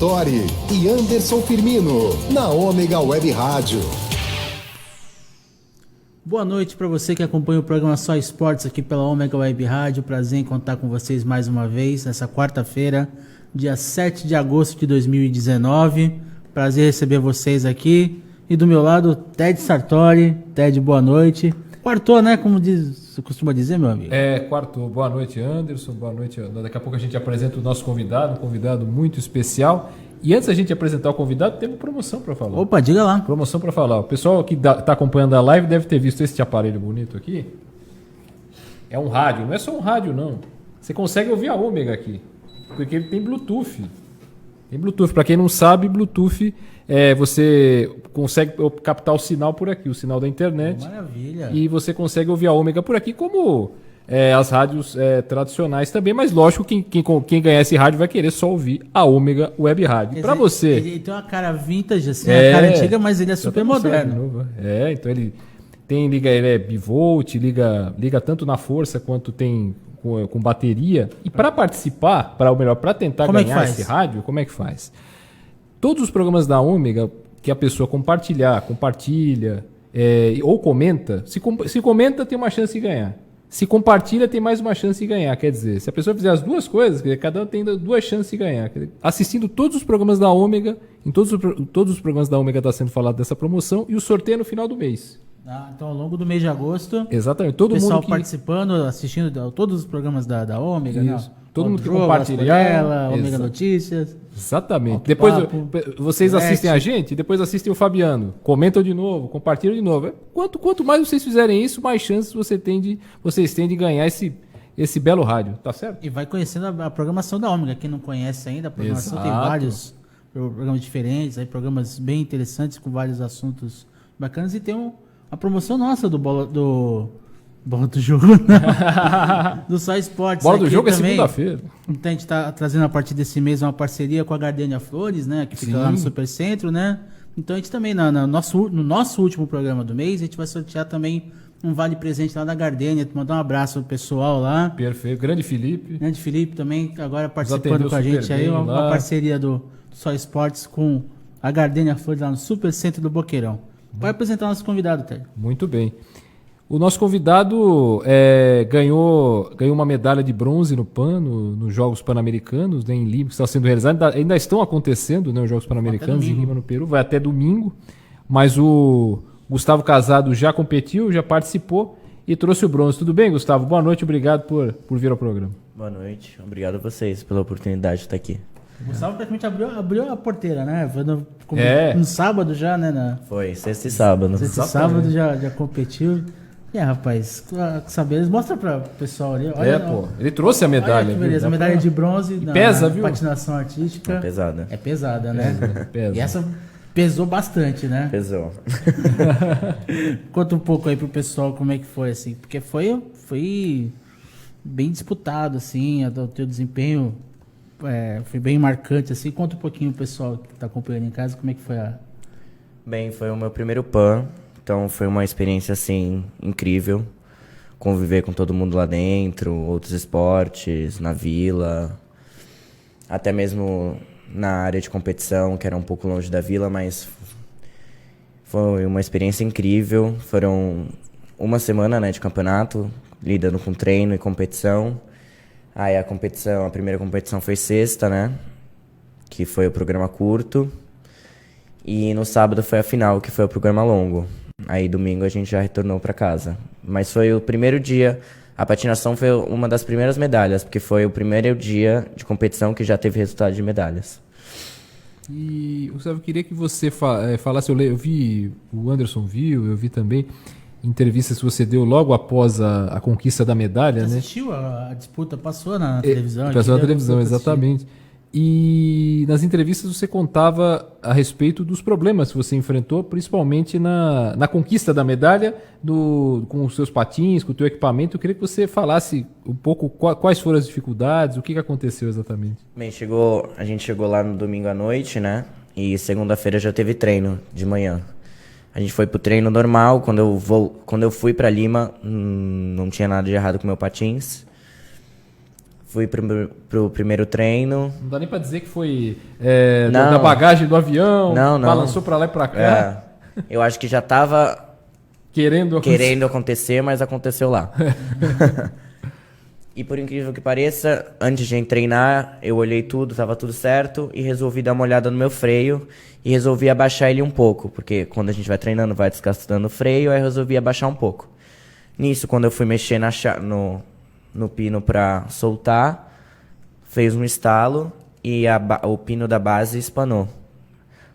Sartori e Anderson Firmino, na Ômega Web Rádio. Boa noite para você que acompanha o programa Só Esportes aqui pela Ômega Web Rádio. Prazer em contar com vocês mais uma vez nessa quarta-feira, dia 7 de agosto de 2019. Prazer receber vocês aqui. E do meu lado, Ted Sartori. Ted, boa noite. Quartou, né? Como você costuma dizer, meu amigo? Quartou. Boa noite, Anderson. Boa noite. Daqui a pouco a gente apresenta o nosso convidado, um convidado muito especial. E antes da gente apresentar o convidado, tem uma promoção para falar. Opa, diga lá. Promoção para falar. O pessoal que está acompanhando a live deve ter visto esse aparelho bonito aqui. É um rádio. Não é só um rádio, não. Você consegue ouvir a Ômega aqui. Porque ele tem Bluetooth. Tem Bluetooth. Para quem não sabe, Bluetooth você consegue captar o sinal por aqui, o sinal da internet. Maravilha. E você consegue ouvir a Ômega por aqui, como as rádios tradicionais também. Mas lógico, quem ganhar esse rádio vai querer só ouvir a Ômega Web Rádio. Para você... Ele tem uma cara vintage, assim, uma cara antiga, mas ele é super moderno. Então ele é bivolt, liga tanto na força quanto tem com bateria. E para participar, para tentar ganhar esse rádio, como é que faz? Todos os programas da Ômega que a pessoa compartilha ou comenta, se comenta tem uma chance de ganhar. Se compartilha tem mais uma chance de ganhar. Quer dizer, se a pessoa fizer as duas coisas, cada um tem duas chances de ganhar. Assistindo todos os programas da Ômega, em todos os programas da Ômega está sendo falado dessa promoção e o sorteio no final do mês. Então, ao longo do mês de agosto, exatamente, todo pessoal mundo participando, assistindo todos os programas da Ômega, né? Todo mundo que compartilhar, Ômega Notícias. Exatamente. Depois vocês assistem a gente, depois assistem o Fabiano, comentam de novo, compartilham de novo. Quanto mais vocês fizerem isso, mais chances vocês têm de ganhar esse belo rádio, tá certo? E vai conhecendo a programação da Ômega. Quem não conhece ainda, a programação tem vários programas diferentes, aí programas bem interessantes com vários assuntos bacanas. E tem uma promoção nossa do Bola do Jogo, do Só Esportes. Bola do Jogo também, é segunda-feira. Então a gente está trazendo a partir desse mês uma parceria com a Gardenia Flores, né? Que fica lá no Supercentro, né? Então a gente também, no nosso último programa do mês, a gente vai sortear também um vale presente lá da Gardenia. Mandar um abraço pro pessoal lá. Perfeito. Grande Felipe também, agora participando com a gente aí. Uma parceria do Só Esportes com a Gardenia Flores lá no Supercentro do Boqueirão. Vai apresentar nosso convidado, Ted. Muito bem. O nosso convidado ganhou uma medalha de bronze no PAN, nos Jogos Pan-Americanos, né, em Lima, que está sendo realizado. Ainda estão acontecendo, né, os Jogos Pan-Americanos em Lima, no Peru. Vai até domingo. Mas o Gustavo Casado já competiu, já participou e trouxe o bronze. Tudo bem, Gustavo? Boa noite, obrigado por vir ao programa. Boa noite, obrigado a vocês pela oportunidade de estar aqui. O Gustavo praticamente abriu a porteira, né? Foi no sábado já, né? Foi, sexta e sábado. Sexta e sábado já competiu. Rapaz, saber, mostra para o pessoal ali. Olha, ele trouxe a medalha. Olha que beleza, a medalha de bronze na patinação artística. É pesada. É pesada, né? Pesa. E essa pesou bastante, né? Pesou. Conta um pouco aí pro pessoal como é que foi, assim, porque foi bem disputado, assim, o teu desempenho foi bem marcante, assim. Conta um pouquinho pro pessoal que tá acompanhando em casa, como é que foi Bem, foi o meu primeiro PAN. Então foi uma experiência assim incrível, conviver com todo mundo lá dentro, outros esportes, na vila, até mesmo na área de competição, que era um pouco longe da vila, mas foi uma experiência incrível. Foram uma semana, né, de campeonato, lidando com treino e competição. Aí a primeira competição foi sexta, né, que foi o programa curto, e no sábado foi a final, que foi o programa longo. Aí domingo a gente já retornou para casa. Mas foi o primeiro dia, a patinação foi uma das primeiras medalhas, porque foi o primeiro dia de competição que já teve resultado de medalhas. E, Gustavo, eu queria que você falasse, eu vi, o Anderson viu, eu vi também, entrevistas que você deu logo após a conquista da medalha, você né? assistiu a disputa, passou na televisão? Passou na televisão, exatamente. E nas entrevistas você contava a respeito dos problemas que você enfrentou, principalmente na conquista da medalha, com os seus patins, com o teu equipamento. Eu queria que você falasse um pouco quais foram as dificuldades, o que aconteceu exatamente. Bem, a gente chegou lá no domingo à noite, né? E segunda-feira já teve treino de manhã. A gente foi pro treino normal. Quando eu fui pra Lima, não tinha nada de errado com meu patins. Fui pro primeiro treino. Não dá nem pra dizer que foi Não. da bagagem do avião, Não. balançou pra lá e pra cá. Eu acho que já tava Querendo acontecer, mas aconteceu lá. E por incrível que pareça, antes de treinar, eu olhei tudo, tava tudo certo e resolvi dar uma olhada no meu freio e resolvi abaixar ele um pouco, porque quando a gente vai treinando, vai desgastando o freio, aí eu resolvi abaixar um pouco. Nisso, quando eu fui mexer no pino pra soltar, fez um estalo e o pino da base espanou.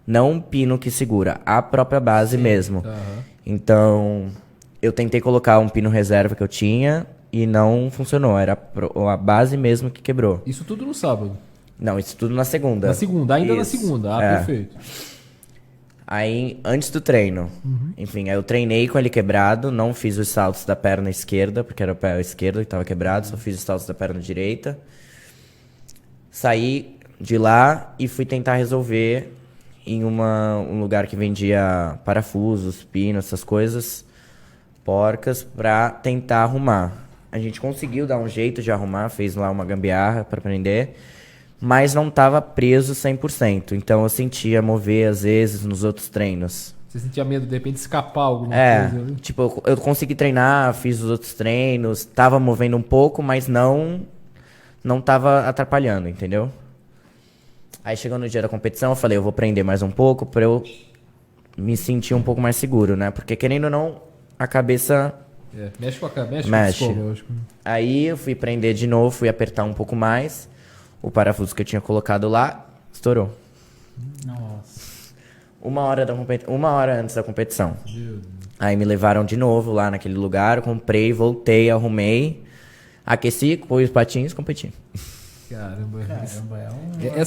Não o pino que segura, a própria base mesmo. Então, eu tentei colocar um pino reserva que eu tinha e não funcionou. Era a base mesmo que quebrou. Isso tudo no sábado? Não, isso tudo na segunda. Na segunda, ainda Isso. na segunda. Perfeito. Aí, antes do treino, enfim, aí eu treinei com ele quebrado, não fiz os saltos da perna esquerda, porque era o pé esquerdo que estava quebrado, só fiz os saltos da perna direita. Saí de lá e fui tentar resolver em um lugar que vendia parafusos, pinos, essas coisas porcas, pra tentar arrumar. A gente conseguiu dar um jeito de arrumar, fez lá uma gambiarra pra prender, mas não tava preso 100%. Então eu sentia mover às vezes nos outros treinos. Você sentia medo de repente escapar alguma coisa? Né? Tipo, eu consegui treinar, fiz os outros treinos, tava movendo um pouco, mas não tava atrapalhando, entendeu? Aí chegou no dia da competição, eu falei, eu vou prender mais um pouco pra eu me sentir um pouco mais seguro, né? Porque querendo ou não, a cabeça... mexe com o psicológico. Aí eu fui prender de novo, fui apertar um pouco mais. O parafuso que eu tinha colocado lá, estourou. Nossa. Uma hora antes da competição. Aí me levaram de novo lá naquele lugar, comprei, voltei, arrumei, aqueci, pus os patins, competi. Caramba, é um...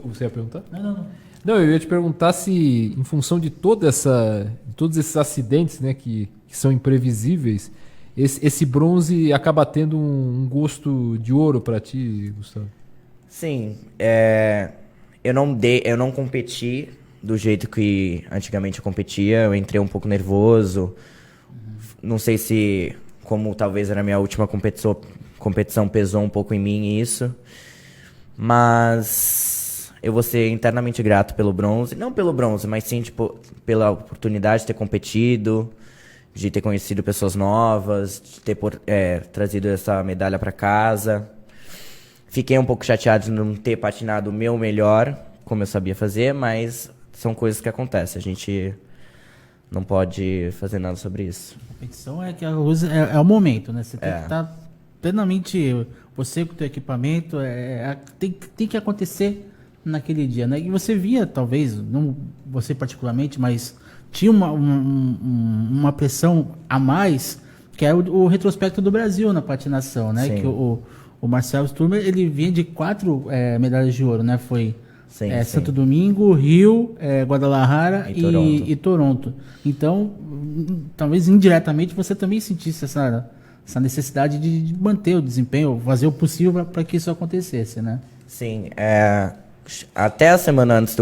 Você ia perguntar? Não. Não, eu ia te perguntar se, em função de todos esses acidentes, né, que são imprevisíveis, esse bronze acaba tendo um gosto de ouro para ti, Gustavo? Sim, eu não competi do jeito que antigamente eu competia, eu entrei um pouco nervoso, não sei se, como talvez era a minha última competição pesou um pouco em mim isso, mas eu vou ser internamente grato pelo bronze, não pelo bronze, mas sim tipo, pela oportunidade de ter competido, de ter conhecido pessoas novas, de ter trazido essa medalha para casa. Fiquei um pouco chateado de não ter patinado o meu melhor, como eu sabia fazer, mas são coisas que acontecem. A gente não pode fazer nada sobre isso. A competição é o momento, né? Você tem que estar plenamente... Você com o teu equipamento, tem que acontecer naquele dia, né? E você via, talvez, não você particularmente, mas tinha uma pressão a mais, que é o retrospecto do Brasil na patinação, né? Sim. Que o Marcelo Sturmer, ele vinha de 4 medalhas de ouro, né? Foi Sim. Santo Domingo, Rio, Guadalajara e Toronto. Então, talvez indiretamente você também sentisse essa necessidade de manter o desempenho, fazer o possível para que isso acontecesse, né? Sim, até a semana antes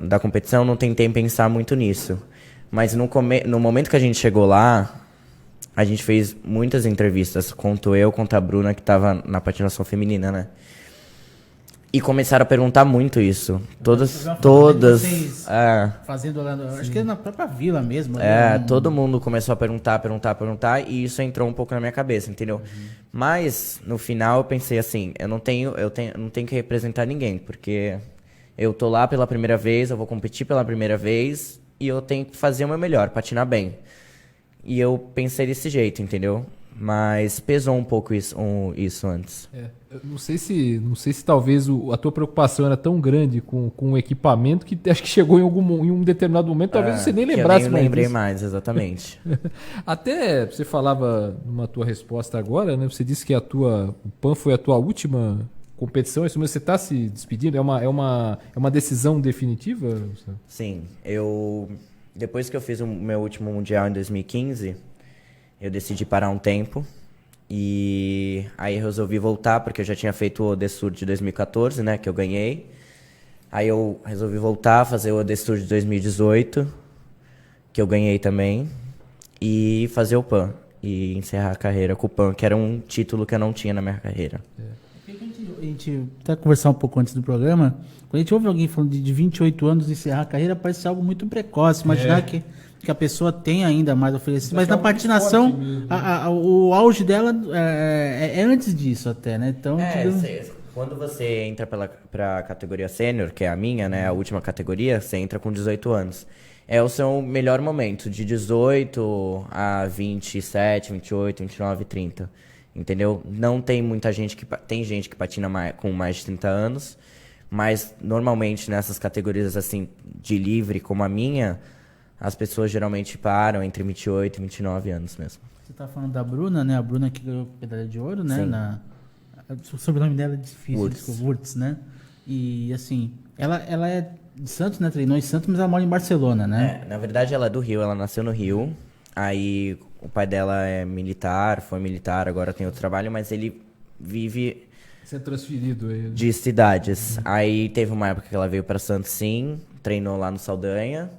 da competição eu não tentei pensar muito nisso. Mas no momento que a gente chegou lá, a gente fez muitas entrevistas, quanto a Bruna, que estava na patinação feminina, né? E começaram a perguntar muito isso. Todas. Fazendo lá, acho que é na própria vila mesmo. Todo mundo começou a perguntar, e isso entrou um pouco na minha cabeça, entendeu? Mas, no final, eu pensei assim, eu não tenho que representar ninguém, porque eu tô lá pela primeira vez, eu vou competir pela primeira vez, e eu tenho que fazer o meu melhor, patinar bem. E eu pensei desse jeito, entendeu? Mas pesou um pouco isso antes. Eu não sei se talvez a tua preocupação era tão grande com o equipamento que acho que chegou em um determinado momento, talvez você nem lembrasse eu mais. Lembrei disso. mais, exatamente. Até você falava numa tua resposta agora, né? Você disse que o PAN foi a tua última competição, isso mesmo, você está se despedindo? É uma decisão definitiva? Sim, depois que eu fiz o meu último mundial em 2015, eu decidi parar um tempo e aí eu resolvi voltar, porque eu já tinha feito o Odessur de 2014, né, que eu ganhei. Aí eu resolvi voltar, fazer o Odessur de 2018, que eu ganhei também, e fazer o PAN, e encerrar a carreira com o PAN, que era um título que eu não tinha na minha carreira. Fica a gente até conversar um pouco antes do programa, quando a gente ouve alguém falando de 28 anos encerrar a carreira, parece algo muito precoce. Imaginar que a pessoa tem ainda mais a oferecer. Mas na patinação, o auge dela é antes disso até, né? Então, quando você entra para a categoria sênior, que é a minha, né, a última categoria, você entra com 18 anos. É o seu melhor momento, de 18 a 27, 28, 29, 30. Entendeu? Não tem muita gente tem gente que patina com mais de 30 anos, mas normalmente nessas categorias assim de livre como a minha, as pessoas geralmente param entre 28 e 29 anos mesmo. Você tá falando da Bruna, né? A Bruna que ganhou medalha de ouro, né? O sobrenome dela é difícil, Wurtz, né? E assim, ela é de Santos, né? Treinou em Santos, mas ela mora em Barcelona, né? Na verdade ela é do Rio, ela nasceu no Rio. Aí o pai dela é militar, foi militar, agora tem outro trabalho, mas ele vive... Você é transferido aí. De cidades. Aí teve uma época que ela veio pra Santos, sim, treinou lá no Saldanha.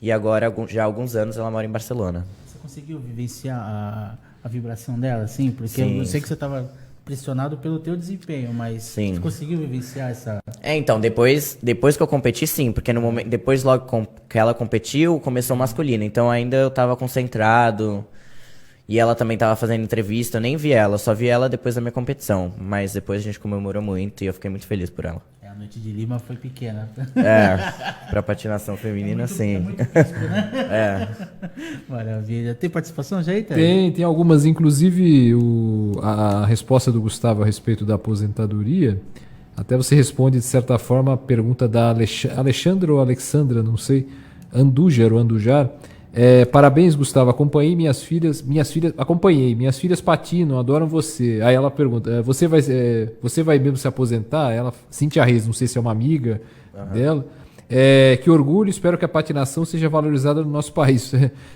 E agora, já há alguns anos, ela mora em Barcelona. Você conseguiu vivenciar a vibração dela, assim? Porque sim, eu sei que você estava pressionado pelo teu desempenho, mas sim. Você conseguiu vivenciar essa... Então, depois que eu competi, sim, porque no momento, depois logo que ela competiu, começou o masculino, então ainda eu tava concentrado, e ela também tava fazendo entrevista, eu nem vi ela, só vi ela depois da minha competição, mas depois a gente comemorou muito e eu fiquei muito feliz por ela. A noite de Lima foi pequena. Pra patinação feminina, sim. É muito físico, né? Maravilha. Tem participação já aí, Tem algumas, inclusive a resposta do Gustavo a respeito da aposentadoria, até você responde de certa forma a pergunta da Alexandra ou Alexandra, não sei, Andujar ou Andujar. Parabéns, Gustavo, acompanhei minhas filhas patinam, adoram você. Aí ela pergunta, você vai mesmo se aposentar? Ela, Cintia Reis, não sei se é uma amiga dela. Que orgulho, espero que a patinação seja valorizada no nosso país.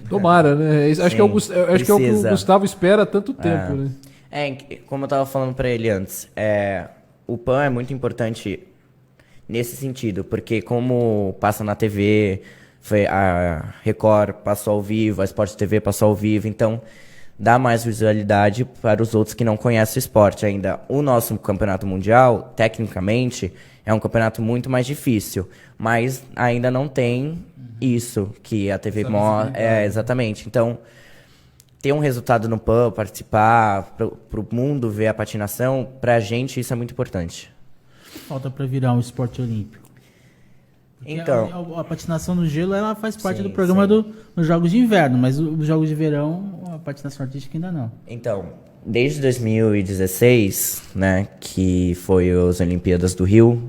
Tomara, né? Acho que é o que o Gustavo espera há tanto tempo. Né? Como eu tava falando pra ele antes, o PAN é muito importante nesse sentido, porque como passa na TV... a Record passou ao vivo, a Sport TV passou ao vivo, então dá mais visualidade para os outros que não conhecem o esporte ainda. O nosso campeonato mundial, tecnicamente, é um campeonato muito mais difícil, mas ainda não tem isso que a TV mostra. Exatamente. Então, ter um resultado no PAN, participar, para o mundo ver a patinação, para a gente isso é muito importante. Falta para virar um esporte olímpico. Então, a patinação no gelo ela faz parte do programa dos Jogos de Inverno, mas os Jogos de Verão, a patinação artística ainda não. Então, desde 2016, né, que foi as Olimpíadas do Rio,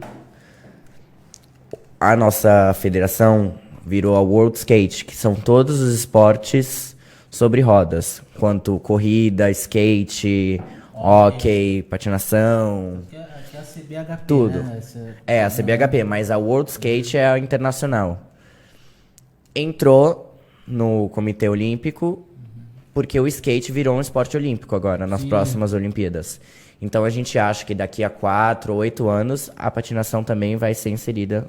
a nossa federação virou a World Skate, que são todos os esportes sobre rodas, quanto corrida, skate, hóquei, patinação... a CBHP, tudo. Né? A CBHP, mas a World Skate é a internacional. Entrou no Comitê Olímpico porque o skate virou um esporte olímpico agora, nas próximas Olimpíadas. Então a gente acha que daqui a 4 ou 8 anos a patinação também vai ser inserida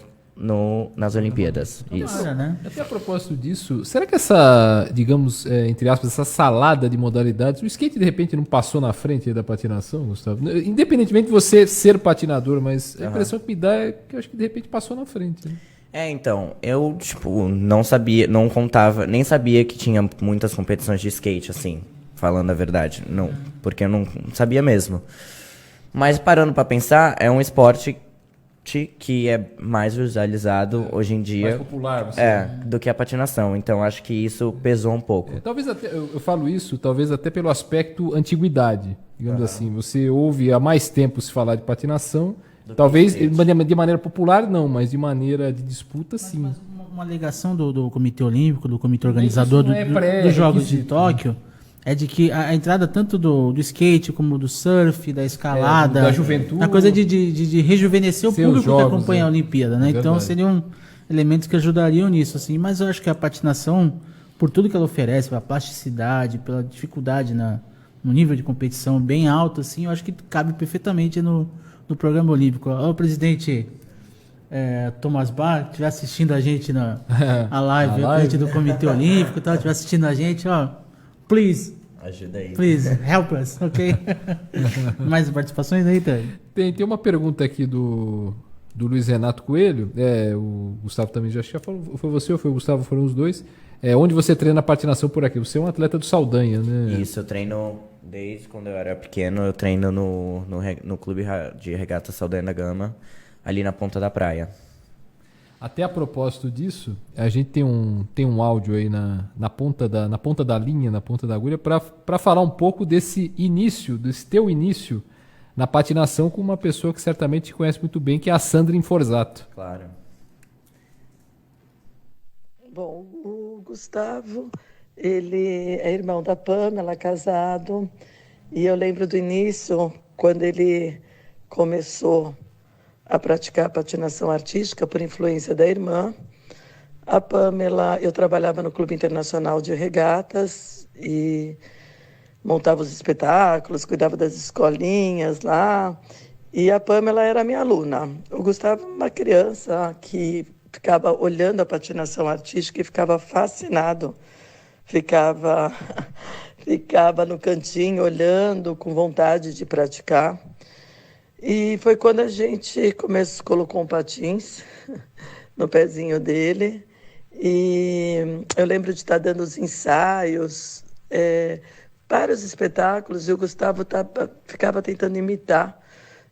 nas Olimpíadas. Isso. Né? Até a propósito disso, será que essa, digamos, entre aspas, essa salada de modalidades, o skate de repente não passou na frente da patinação, Gustavo? Independentemente de você ser patinador, mas a impressão que me dá é que eu acho que de repente passou na frente. Né? Então, eu, não sabia, não contava, nem sabia que tinha muitas competições de skate, assim, falando a verdade. Não, porque eu não sabia mesmo. Mas parando pra pensar, é um esporte que é mais visualizado hoje em dia, mais popular, do que a patinação. Então acho que isso pesou um pouco. Talvez até, eu falo isso, talvez até pelo aspecto antiguidade, digamos assim. Você ouve há mais tempo se falar de patinação, talvez de maneira popular não, mas de maneira de disputa sim. Mas uma alegação do Comitê Olímpico, do Comitê Organizador dos Jogos de Tóquio, é de que a entrada tanto do skate como do surf, da escalada, da juventude, a coisa de rejuvenescer o público que acompanha a Olimpíada, né? Então seriam elementos que ajudariam nisso, assim. Mas eu acho que a patinação, por tudo que ela oferece, pela plasticidade, pela dificuldade no nível de competição bem alto, assim, eu acho que cabe perfeitamente no programa olímpico. O presidente Thomas Bach estiver assistindo a gente na live, o presidente do Comitê Olímpico, estiver assistindo a gente, please, Ajuda aí. Please, help us, ok? Mais participações aí, Tânia? Tem uma pergunta aqui do Luiz Renato Coelho. O Gustavo também já falou. Foi você ou foi o Gustavo? Foram os dois. Onde você treina patinação por aqui? Você é um atleta do Saldanha, né? Isso, eu treino desde quando eu era pequeno. Eu treino no clube de regata Saldanha da Gama, ali na ponta da praia. Até a propósito disso, a gente tem um áudio aí na ponta da linha, na ponta da agulha, para falar um pouco desse teu início na patinação com uma pessoa que certamente te conhece muito bem, que é a Sandra Inforzato. Claro. Bom, o Gustavo, ele é irmão da Pamela, casado, e eu lembro do início, quando ele começou a praticar patinação artística por influência da irmã. A Pamela, eu trabalhava no Clube Internacional de Regatas e montava os espetáculos, cuidava das escolinhas lá. E a Pamela era minha aluna. O Gustavo, uma criança que ficava olhando a patinação artística e ficava fascinado. Ficava no cantinho olhando, com vontade de praticar. E foi quando a gente colocou um patins no pezinho dele. E eu lembro de estar dando os ensaios para os espetáculos, e o Gustavo ficava tentando imitar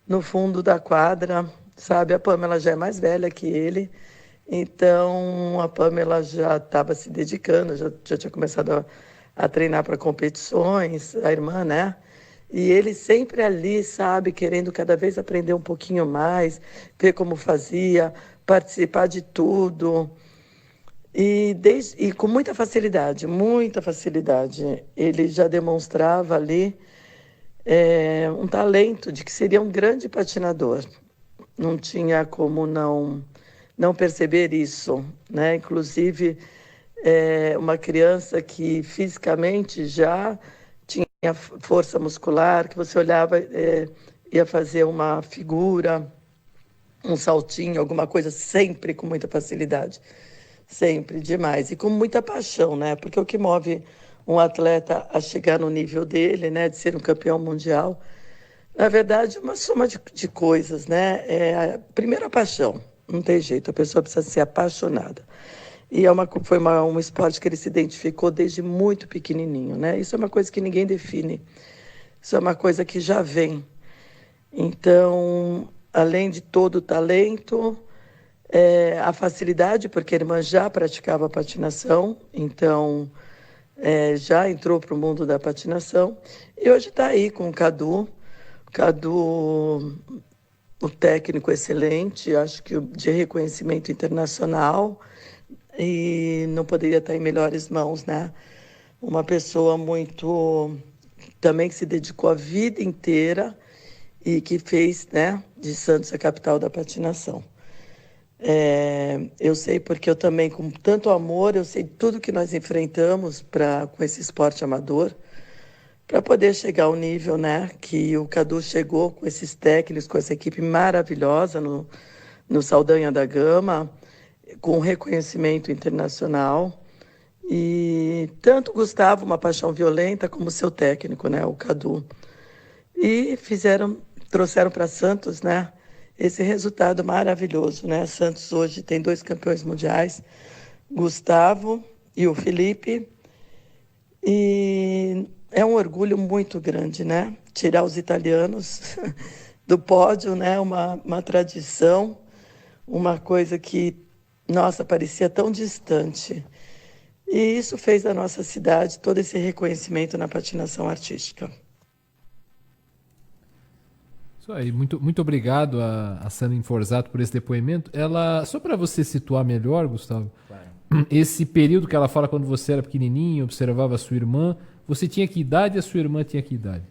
no fundo da quadra, sabe? A Pamela já é mais velha que ele, então a Pamela já estava se dedicando, já tinha começado a treinar para competições, a irmã, né? E ele sempre ali, sabe, querendo cada vez aprender um pouquinho mais, ver como fazia, participar de tudo. E com muita facilidade, ele já demonstrava ali um talento de que seria um grande patinador. Não tinha como não perceber isso, né? Inclusive, uma criança que fisicamente já tinha força muscular, que você olhava, ia fazer uma figura, um saltinho, alguma coisa, sempre com muita facilidade. Sempre, demais. E com muita paixão, né? Porque o que move um atleta a chegar no nível dele, né? De ser um campeão mundial, na verdade, é uma soma de coisas, né? Primeiro, a paixão. Não tem jeito, a pessoa precisa ser apaixonada. E foi um esporte que ele se identificou desde muito pequenininho, né? Isso é uma coisa que ninguém define. Isso é uma coisa que já vem. Então, além de todo o talento, a facilidade, porque a irmã já praticava patinação, então já entrou para o mundo da patinação. E hoje está aí com o Cadu. O técnico excelente, acho que de reconhecimento internacional, e não poderia estar em melhores mãos, né? Uma pessoa também que se dedicou a vida inteira e que fez, né, de Santos a capital da patinação. Eu sei porque eu também, com tanto amor, eu sei tudo que nós enfrentamos com esse esporte amador, para poder chegar ao nível, né, que o Cadu chegou com esses técnicos, com essa equipe maravilhosa no Saldanha da Gama, com reconhecimento internacional. E tanto o Gustavo, uma paixão violenta, como o seu técnico, né, o Cadu. E trouxeram para Santos, né, esse resultado maravilhoso, né? Santos hoje tem 2 campeões mundiais, Gustavo e o Felipe. E é um orgulho muito grande, né? Tirar os italianos do pódio, né? Uma tradição, uma coisa que, nossa, parecia tão distante. E isso fez da nossa cidade todo esse reconhecimento na patinação artística. Isso aí, muito obrigado a Sandra Inforzato por esse depoimento. Só para você situar melhor, Gustavo, claro. Esse período que ela fala quando você era pequenininho, observava a sua irmã, você tinha que idade e a sua irmã tinha que idade?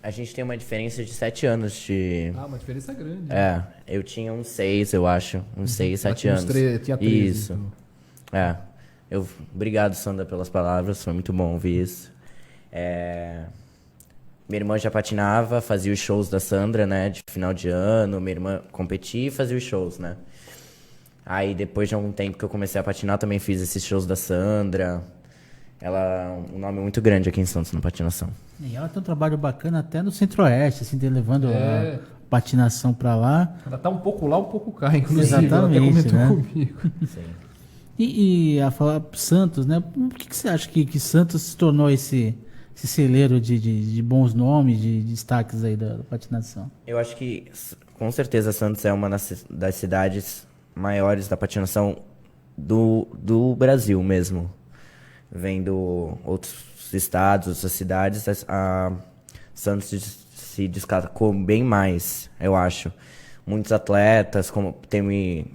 A gente tem uma diferença de 7 anos de... uma diferença grande. Eu tinha uns 6, eu acho, uns 6, 7 anos. Tinha 13. Isso. Então. Obrigado, Sandra, pelas palavras, foi muito bom ouvir isso. Minha irmã já patinava, fazia os shows da Sandra, né, de final de ano. Minha irmã competia e fazia os shows, né. Aí depois de algum tempo que eu comecei a patinar, também fiz esses shows da Sandra. ela é um nome muito grande aqui em Santos na patinação. E ela tem um trabalho bacana até no Centro-Oeste, assim, levando a patinação para lá. Ela tá um pouco lá, um pouco cá, inclusive. Exatamente, ela até comentou né? comigo. Sim. E a falar Santos, né? Por que você acha que Santos se tornou esse celeiro de bons nomes, de destaques aí da patinação? Eu acho que, com certeza, Santos é uma das cidades maiores da patinação do Brasil mesmo. Vendo outros estados, outras cidades, a Santos se destacou bem mais, eu acho. Muitos atletas, como tem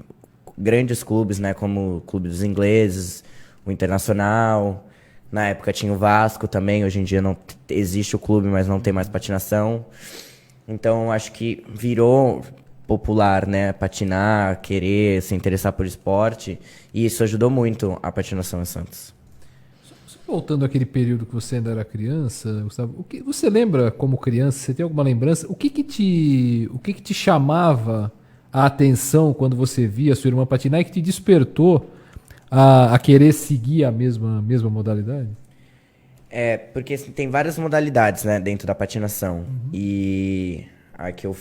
grandes clubes, né, como o Clube dos Ingleses, o Internacional. Na época tinha o Vasco também, hoje em dia não existe o clube, mas não tem mais patinação. Então acho que virou popular, né, patinar, querer se interessar por esporte, e isso ajudou muito a patinação em Santos. Voltando àquele período que você ainda era criança, Gustavo, o que você lembra como criança? Você tem alguma lembrança? O que te chamava a atenção quando você via a sua irmã patinar e que te despertou a querer seguir a mesma modalidade? Porque assim, tem várias modalidades, né, dentro da patinação. E a que eu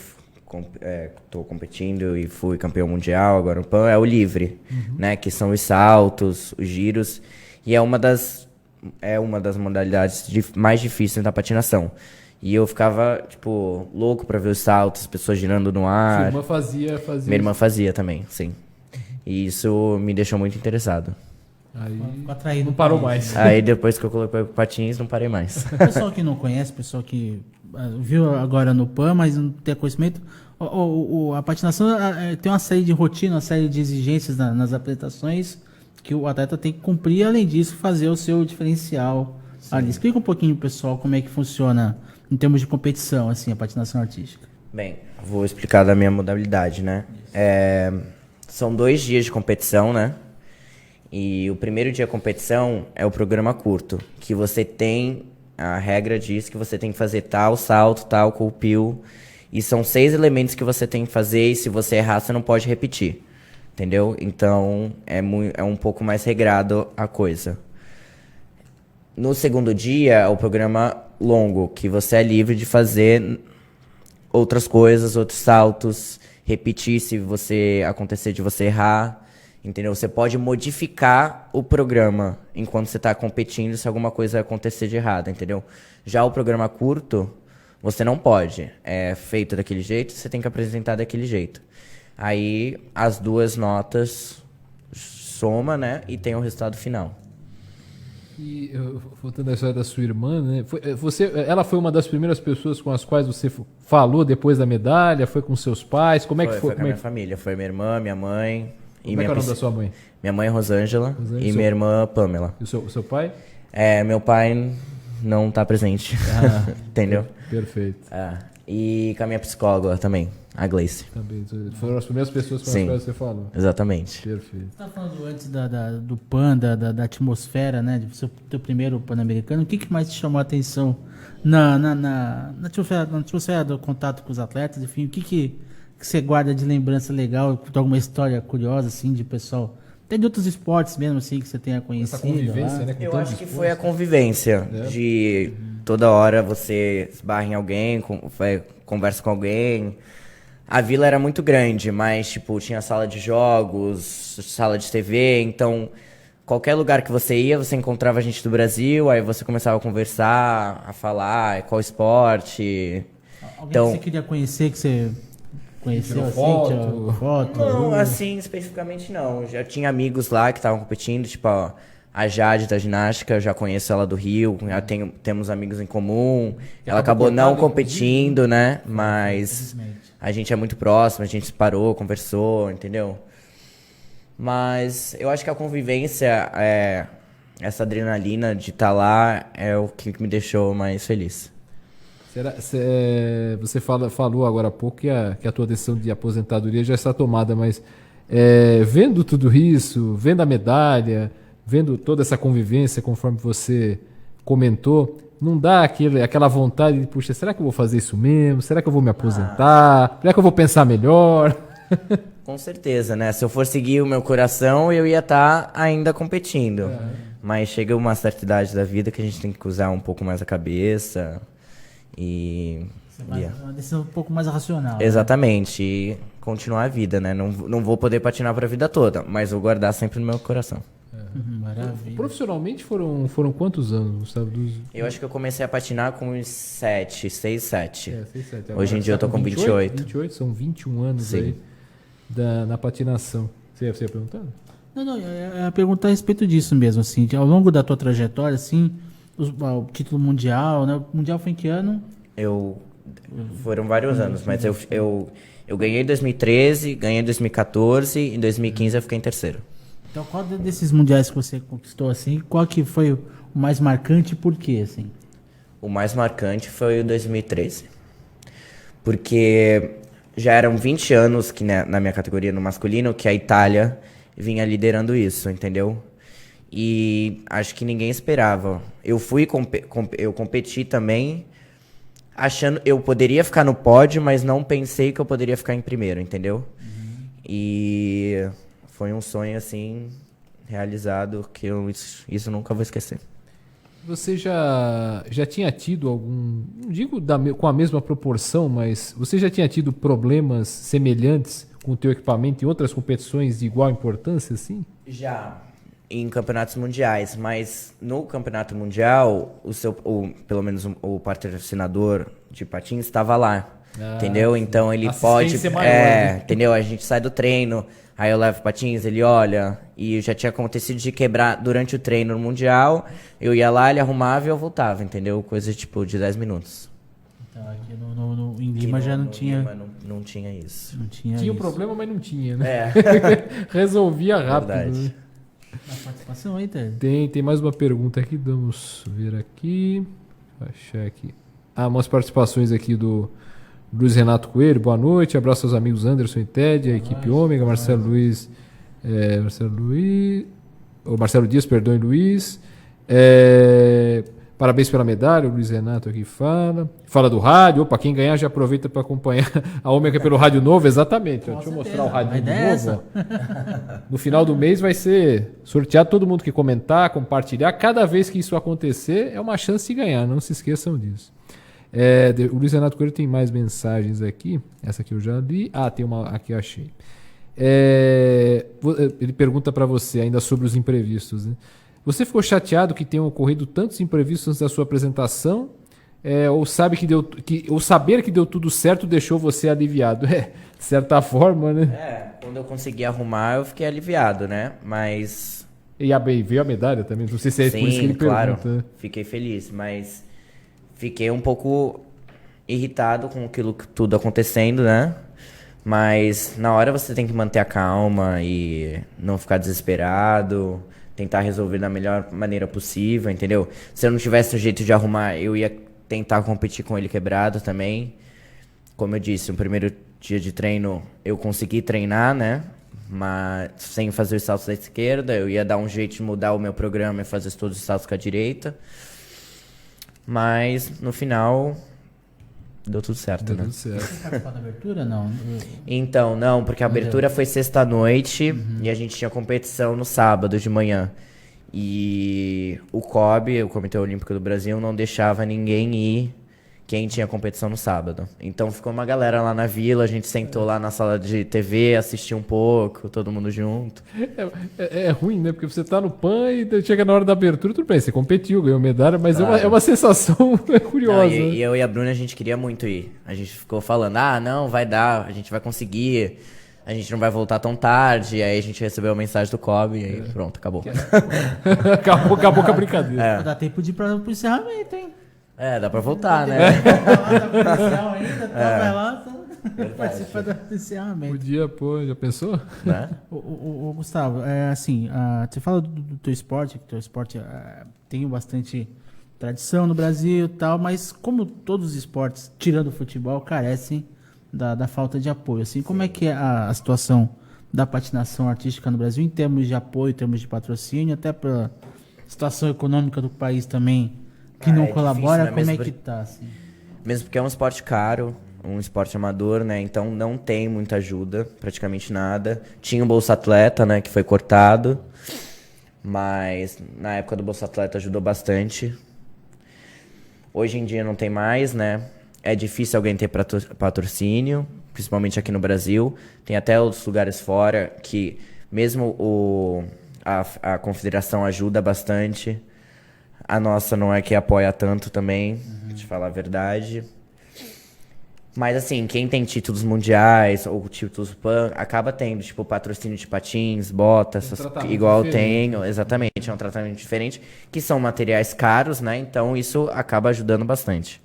tô competindo e fui campeão mundial agora no PAN é o livre, né, que são os saltos, os giros, e é uma das modalidades mais difíceis da patinação. E eu ficava, tipo, louco pra ver os saltos, as pessoas girando no ar. Sua irmã fazia Minha irmã fazia também, sim. E isso me deixou muito interessado. Aí não parou mais. Aí depois que eu coloquei o patins, não parei mais. O pessoal que não conhece, pessoal que viu agora no PAN, mas não tem conhecimento, a patinação tem uma série de rotina, uma série de exigências nas apresentações que o atleta tem que cumprir, além disso, fazer o seu diferencial. Ali, explica um pouquinho, pessoal, como é que funciona em termos de competição, assim, a patinação artística. Bem, vou explicar da minha modalidade, né? São 2 dias de competição, né? E o primeiro dia de competição é o programa curto, que você tem, a regra diz que você tem que fazer tal salto, tal colpil, e são 6 elementos que você tem que fazer, e se você errar, você não pode repetir. Entendeu? Então, é um pouco mais regrado a coisa. No segundo dia, é o programa longo, que você é livre de fazer outras coisas, outros saltos, repetir se acontecer de você errar, entendeu? Você pode modificar o programa enquanto você está competindo se alguma coisa acontecer de errado, entendeu? Já o programa curto, você não pode. É feito daquele jeito, você tem que apresentar daquele jeito. Aí as 2 notas soma, né, e tem o resultado final. E voltando à história da sua irmã, né? Ela foi uma das primeiras pessoas com as quais você falou depois da medalha? Foi com seus pais? Como é que foi? Foi com a minha família. Foi minha irmã, minha mãe. Como é que é o nome da sua mãe? Minha mãe é Rosângela e minha irmã Pamela. E o seu pai? Meu pai não tá presente. Entendeu? Perfeito. E com a minha psicóloga também, a Gleice. Também. Foram as primeiras pessoas com as quais você falou. Exatamente. Perfeito. Você estava falando antes do PAN, da atmosfera, né? Do teu primeiro Pan-Americano. O que mais te chamou a atenção na atmosfera do contato com os atletas? Enfim, o que você guarda de lembrança legal, de alguma história curiosa, assim, de pessoal? Até de outros esportes mesmo, assim, que você tenha conhecido. Essa convivência, né? Eu acho que foi a convivência de toda hora você esbarra em alguém, conversa com alguém. A vila era muito grande, mas, tipo, tinha sala de jogos, sala de TV, então qualquer lugar que você ia, você encontrava gente do Brasil, aí você começava a conversar, a falar qual esporte. Alguém que você queria conhecer, que você conheceu, assim, foto? Não, assim, especificamente não. Já tinha amigos lá que estavam competindo, tipo, a Jade da ginástica, eu já conheço ela do Rio, já temos amigos em comum. Ela acabou não competindo, né? Mas a gente é muito próximo, a gente se parou, conversou, entendeu? Mas eu acho que a convivência, essa adrenalina de estar lá é o que me deixou mais feliz. Você falou agora há pouco que a tua decisão de aposentadoria já está tomada, mas vendo tudo isso, vendo a medalha, vendo toda essa convivência, conforme você comentou, não dá aquela vontade de, puxa, será que eu vou fazer isso mesmo? Será que eu vou me aposentar? Será que eu vou pensar melhor? Com certeza, né? Se eu for seguir o meu coração, eu ia estar ainda competindo. Mas chega uma certa idade da vida que a gente tem que usar um pouco mais a cabeça e... Uma decisão um pouco mais racional. Exatamente, e continuar a vida, né? Não vou poder patinar pra vida toda, mas vou guardar sempre no meu coração. Maravilha. Profissionalmente foram quantos anos, Gustavo? Eu acho que eu comecei a patinar com uns 6, 7. 6, 7. Hoje em dia eu tô com 28. 28, são 21 anos. Sim. Aí na patinação. Você ia perguntando? Não, eu ia perguntar a respeito disso mesmo, assim, ao longo da tua trajetória, assim, o título mundial, né? O mundial foi em que ano? Foram vários anos, mas eu ganhei em 2013, ganhei em 2014 e em 2015 eu fiquei em terceiro. Então, qual desses mundiais que você conquistou, assim, qual que foi o mais marcante e por quê, assim? O mais marcante foi o 2013, porque já eram 20 anos que na minha categoria no masculino que a Itália vinha liderando isso, entendeu? E acho que ninguém esperava. Eu competi também achando eu poderia ficar no pódio, mas não pensei que eu poderia ficar em primeiro, entendeu? E foi um sonho assim realizado que isso nunca vou esquecer. Você já tinha tido algum, não digo com a mesma proporção, mas você já tinha tido problemas semelhantes com o teu equipamento em outras competições de igual importância, assim? Já em campeonatos mundiais, mas no campeonato mundial, pelo menos o patrocinador de patins estava lá, entendeu? Sim. Então ele pode, maior, né? Entendeu? A gente sai do treino, aí eu levo patins, ele olha, e já tinha acontecido de quebrar durante o treino no mundial, eu ia lá, ele arrumava e eu voltava, entendeu? Coisa tipo de 10 minutos. Então, aqui em Lima já não tinha... Lima não tinha isso. Não tinha um isso. problema, mas não tinha, né? É. Resolvia rápido. Verdade. Né? Na participação aí, Ted? Tem mais uma pergunta aqui, vamos ver aqui. Vou achar aqui. Umas participações aqui do Luiz Renato Coelho, boa noite, abraço aos amigos Anderson e Ted, a equipe Ômega, Marcelo Dias, perdão, e Luiz. Parabéns pela medalha, o Luiz Renato aqui fala do rádio. Opa, quem ganhar já aproveita para acompanhar a Ômega pelo rádio novo, exatamente. Deixa eu mostrar o rádio novo. No final do mês vai ser sorteado todo mundo que comentar, compartilhar. Cada vez que isso acontecer, é uma chance de ganhar, não se esqueçam disso. O Luiz Renato Coelho tem mais mensagens aqui. Essa aqui eu já li. Tem uma aqui, eu achei. Ele pergunta para você ainda sobre os imprevistos, né? Você ficou chateado que tenham ocorrido tantos imprevistos antes da sua apresentação? Ou saber que deu tudo certo deixou você aliviado? De certa forma, né? Quando eu consegui arrumar, eu fiquei aliviado, né? Mas... E veio a medalha também? Não sei se é Sim, por isso que ele claro, pergunta. fiquei feliz, mas fiquei um pouco irritado com aquilo tudo acontecendo, né? Mas na hora você tem que manter a calma e não ficar desesperado, tentar resolver da melhor maneira possível, entendeu? Se eu não tivesse um jeito de arrumar, eu ia tentar competir com ele quebrado também. Como eu disse, no primeiro dia de treino eu consegui treinar, né? Mas sem fazer os saltos da esquerda, eu ia dar um jeito de mudar o meu programa e fazer todos os saltos com a direita. Mas no final deu tudo certo, Deu né? tudo certo. Você participou da abertura, não? Então, não, porque a abertura foi sexta-noite e a gente tinha competição no sábado de manhã. E o COB, o Comitê Olímpico do Brasil, não deixava ninguém ir quem tinha competição no sábado. Então ficou uma galera lá na vila, a gente sentou lá na sala de TV, assistiu um pouco, todo mundo junto. É ruim, né? Porque você tá no PAN e chega na hora da abertura, tudo bem, você competiu, ganhou medalha, mas é uma sensação curiosa. Não, e eu e a Bruna, a gente queria muito ir. A gente ficou falando, não, vai dar, a gente vai conseguir, a gente não vai voltar tão tarde. Aí a gente recebeu a mensagem do COB e aí pronto, acabou. acabou com a brincadeira. Dá tempo de ir pro encerramento, hein? Dá pra voltar, né? Vai lá, participa do encerramento. Podia, já pensou? Né? O Gustavo, você fala do teu esporte, que teu esporte tem bastante tradição no Brasil e tal, mas como todos os esportes, tirando o futebol, carecem da falta de apoio. Assim, como é que é a situação da patinação artística no Brasil em termos de apoio, em termos de patrocínio, até pela situação econômica do país também, que não colabora, difícil, né? como é que tá? Assim? Mesmo porque é um esporte caro, um esporte amador, né? Então não tem muita ajuda, praticamente nada. Tinha o Bolsa Atleta, né? Que foi cortado. Mas na época do Bolsa Atleta ajudou bastante. Hoje em dia não tem mais, né? É difícil alguém ter patrocínio, principalmente aqui no Brasil. Tem até outros lugares fora que mesmo a confederação ajuda bastante. A nossa não é que apoia tanto também, pra te falar a verdade. Mas assim, quem tem títulos mundiais ou títulos PAN, acaba tendo, tipo, patrocínio de patins, botas, igual eu tenho. Exatamente, é um tratamento diferente, que são materiais caros, né? Então isso acaba ajudando bastante.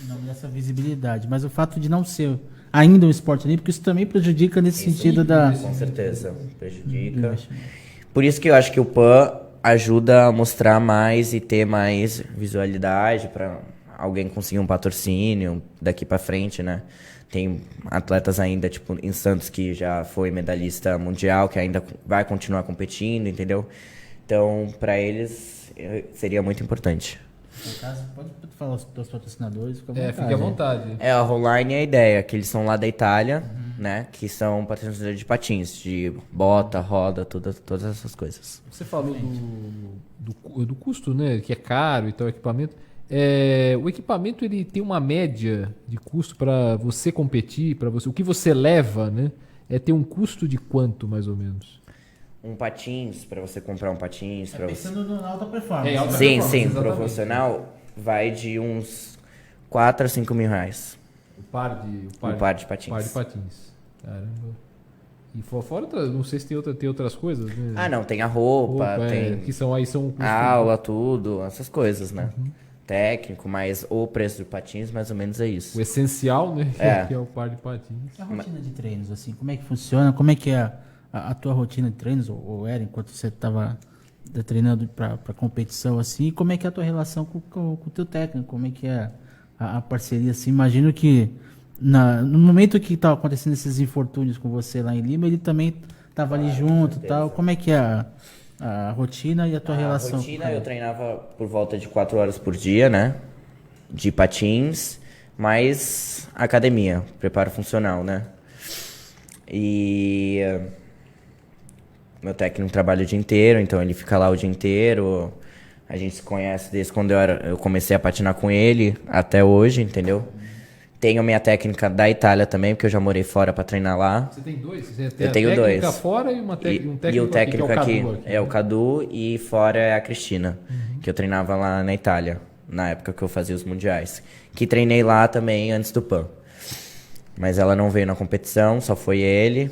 Não dessa visibilidade, mas o fato de não ser ainda um esporte olímpico, isso também prejudica nesse sentido da... Com certeza, prejudica. Por isso que eu acho que o PAN ajuda a mostrar mais e ter mais visualidade para alguém conseguir um patrocínio daqui para frente, né? Tem atletas ainda, tipo, em Santos que já foi medalhista mundial, que ainda vai continuar competindo, entendeu? Então, para eles, seria muito importante. No caso, pode falar dos patrocinadores, fica à vontade. Fique à vontade. A Roline é a ideia, que eles são lá da Itália, né? Que são patrocinadores de patins, de bota, roda, todas essas coisas. Você falou do custo, né? Que é caro e tal, o equipamento. O equipamento ele tem uma média de custo para você competir, para você. O que você leva, né? Tem um custo de quanto, mais ou menos? Um patins, para você comprar um patins. Pensando na alta performance. Sim, exatamente. Profissional vai de uns 4 a 5 mil reais. O par de patins. Par de patins. Caramba. E fora, não sei se tem outras coisas, né? Não, tem a roupa, tem que são custos, a aula, tudo, essas coisas, né? Técnico, mas o preço do patins mais ou menos é isso. O essencial, né? Que é o par de patins. E a rotina de treinos, assim, como é que funciona? Como é que é a tua rotina de treinos, ou era enquanto você estava treinando para competição, assim? E como é que é a tua relação com o teu técnico? Como é que é a parceria, assim? Imagino que no momento que estava acontecendo esses infortúnios com você lá em Lima, ele também estava ali junto e tal. Como é que é a rotina e a tua relação? A rotina eu treinava por volta de 4 horas por dia, né? De patins, mais academia, preparo funcional, né? E meu técnico trabalha o dia inteiro, então ele fica lá o dia inteiro. A gente se conhece desde quando eu comecei a patinar com ele até hoje, entendeu? Tenho minha técnica da Itália também, porque eu já morei fora para treinar lá. Você tem dois? Eu tenho dois. Técnica fora e um técnico e o técnico aqui, aqui é o Cadu e fora é a Cristina, que eu treinava lá na Itália, na época que eu fazia os mundiais. Que treinei lá também antes do PAN. Mas ela não veio na competição, só foi ele.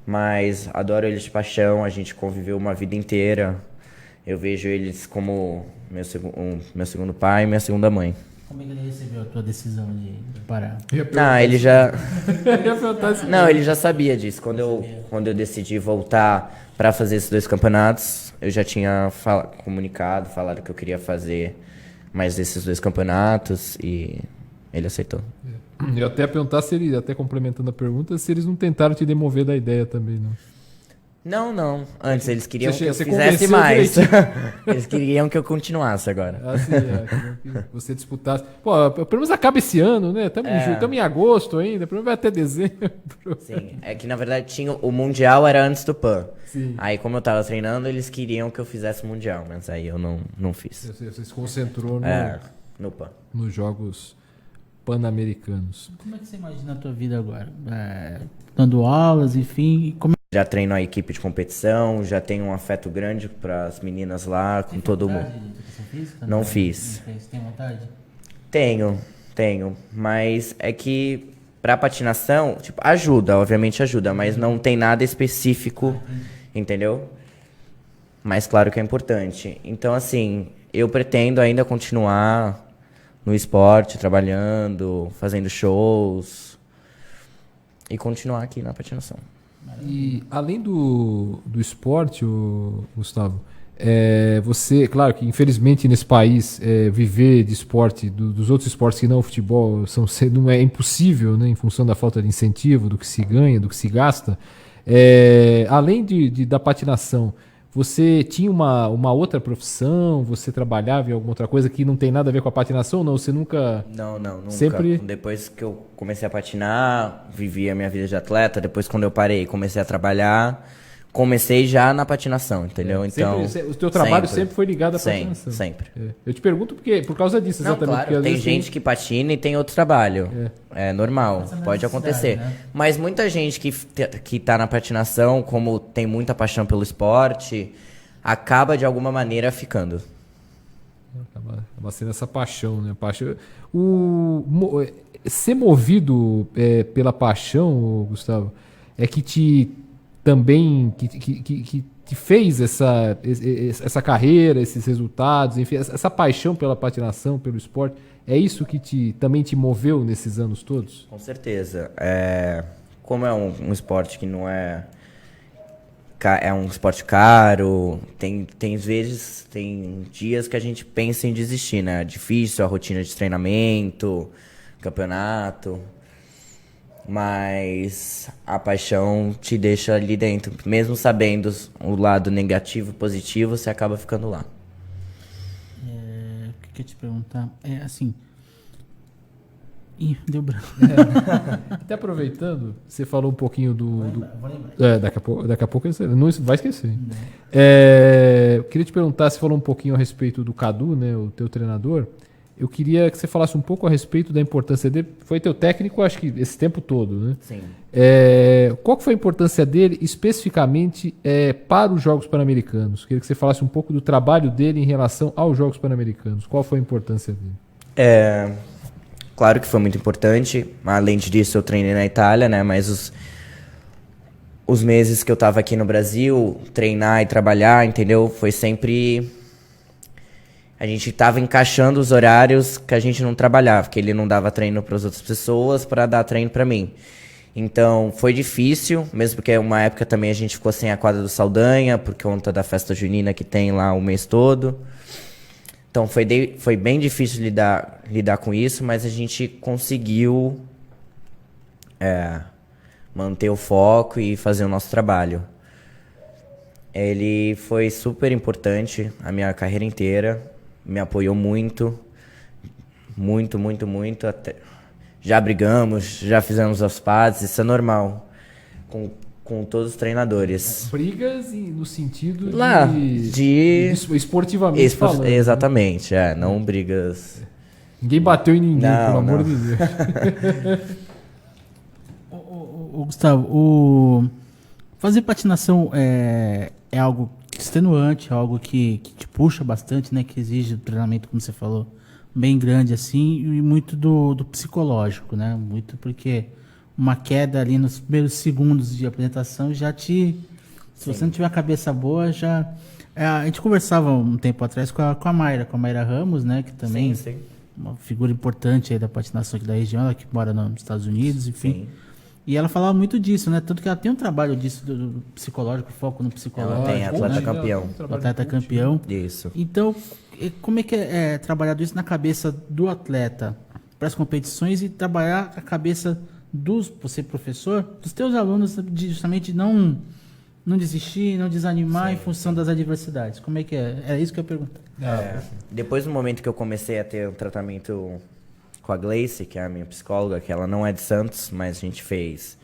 Mas adoro eles de paixão, a gente conviveu uma vida inteira. Eu vejo eles como meu segundo pai e minha segunda mãe. Como é que ele recebeu a tua decisão de parar? Ele já... Não, ele já sabia disso. Quando eu decidi voltar para fazer esses 2 campeonatos, eu já tinha falado que eu queria fazer mais desses 2 campeonatos e ele aceitou. Eu até ia perguntar se ele, até complementando a pergunta, se eles não tentaram te demover da ideia também, não. Não. Antes eles queriam que eu fizesse mais. Eles queriam que eu continuasse agora. Queriam que você disputasse. Pô, pelo menos acaba esse ano, né? Estamos em agosto ainda, pelo menos vai até dezembro. Sim, é que na verdade o Mundial era antes do PAN. Sim. Aí como eu tava treinando, eles queriam que eu fizesse o Mundial, mas aí eu não fiz. Você se concentrou no PAN. Nos Jogos Pan-Americanos. Como é que você imagina a tua vida agora? Dando aulas, enfim, Já treino a equipe de competição, já tenho um afeto grande para as meninas lá, com todo mundo. Física, não fiz. Você tem vontade? Tenho, mas é que pra patinação, tipo, obviamente ajuda, mas não tem nada específico, entendeu? Mas claro que é importante. Então, assim, eu pretendo ainda continuar no esporte, trabalhando, fazendo shows e continuar aqui na patinação. E além do esporte, Gustavo, você, claro que infelizmente nesse país viver de esporte, dos outros esportes que não o futebol, não é impossível, né, em função da falta de incentivo, do que se ganha, do que se gasta. Além da patinação, Você tinha uma outra profissão? Você trabalhava em alguma outra coisa que não tem nada a ver com a patinação? Não, você nunca... Não, nunca. Sempre... Depois que eu comecei a patinar, vivi a minha vida de atleta. Depois, quando eu parei, comecei a trabalhar. Comecei já na patinação, entendeu? Então, o teu trabalho sempre foi ligado à patinação? Sempre. Eu te pergunto por causa disso, Não, exatamente. claro, tem gente que patina e tem outro trabalho. É normal, pode acontecer. né? Mas muita gente que tá na patinação, como tem muita paixão pelo esporte, acaba de alguma maneira ficando. Acaba sendo essa paixão, né? Ser movido pela paixão, Gustavo, é que te também que te fez essa carreira, esses resultados, enfim, essa paixão pela patinação, pelo esporte, é isso que também te moveu nesses anos todos? Com certeza. Como é um esporte que não é um esporte caro, tem vezes, tem dias que a gente pensa em desistir, né? É difícil a rotina de treinamento, campeonato, mas a paixão te deixa ali dentro. Mesmo sabendo o lado negativo e positivo, você acaba ficando lá. O que eu ia te perguntar? Assim... Ih, deu branco. Até aproveitando, você falou um pouquinho Vou lembrar. daqui a pouco você não vai esquecer. Eu queria te perguntar, você falou um pouquinho a respeito do Cadu, né, o teu treinador. Eu queria que você falasse um pouco a respeito da importância dele. Foi teu técnico, acho que esse tempo todo, né? Sim. Qual que foi a importância dele especificamente para os Jogos Pan-Americanos? Queria que você falasse um pouco do trabalho dele em relação aos Jogos Pan-Americanos. Qual foi a importância dele? Claro que foi muito importante. Além disso, eu treinei na Itália, né? Mas os meses que eu tava aqui no Brasil, treinar e trabalhar, entendeu? Foi sempre... A gente tava encaixando os horários que a gente não trabalhava, porque ele não dava treino para as outras pessoas para dar treino para mim. Então, foi difícil, mesmo porque uma época também a gente ficou sem a quadra do Saldanha, por conta da festa junina que tem lá o mês todo. Então, foi bem difícil lidar com isso, mas a gente conseguiu manter o foco e fazer o nosso trabalho. Ele foi super importante a minha carreira inteira, me apoiou muito, muito, muito, muito. Já brigamos, já fizemos as pazes, isso é normal com todos os treinadores. Brigas no sentido de esportivamente falando. Exatamente, não brigas. Ninguém bateu em ninguém, pelo amor de Deus. Gustavo, fazer patinação é algo extenuante, algo que te puxa bastante, né? Que exige um treinamento, como você falou, bem grande assim, e muito do psicológico, né? Muito porque uma queda ali nos primeiros segundos de apresentação já se você não tiver a cabeça boa, já... a gente conversava um tempo atrás com a Mayra Ramos, né? Que também é uma figura importante aí da patinação aqui da região, ela que mora nos Estados Unidos, enfim. Sim. E ela falava muito disso, né? Tanto que ela tem um trabalho disso do psicológico, foco no psicológico. Ela tem atleta campeão. Atleta campeão. Isso. Então, como é que é trabalhado isso na cabeça do atleta para as competições e trabalhar a cabeça você professor, dos teus alunos, de justamente não desistir, não desanimar em função das adversidades? Como é que é? É isso que eu pergunto. Depois do momento que eu comecei a ter um tratamento com a Gleice, que é a minha psicóloga, que ela não é de Santos, mas a gente fez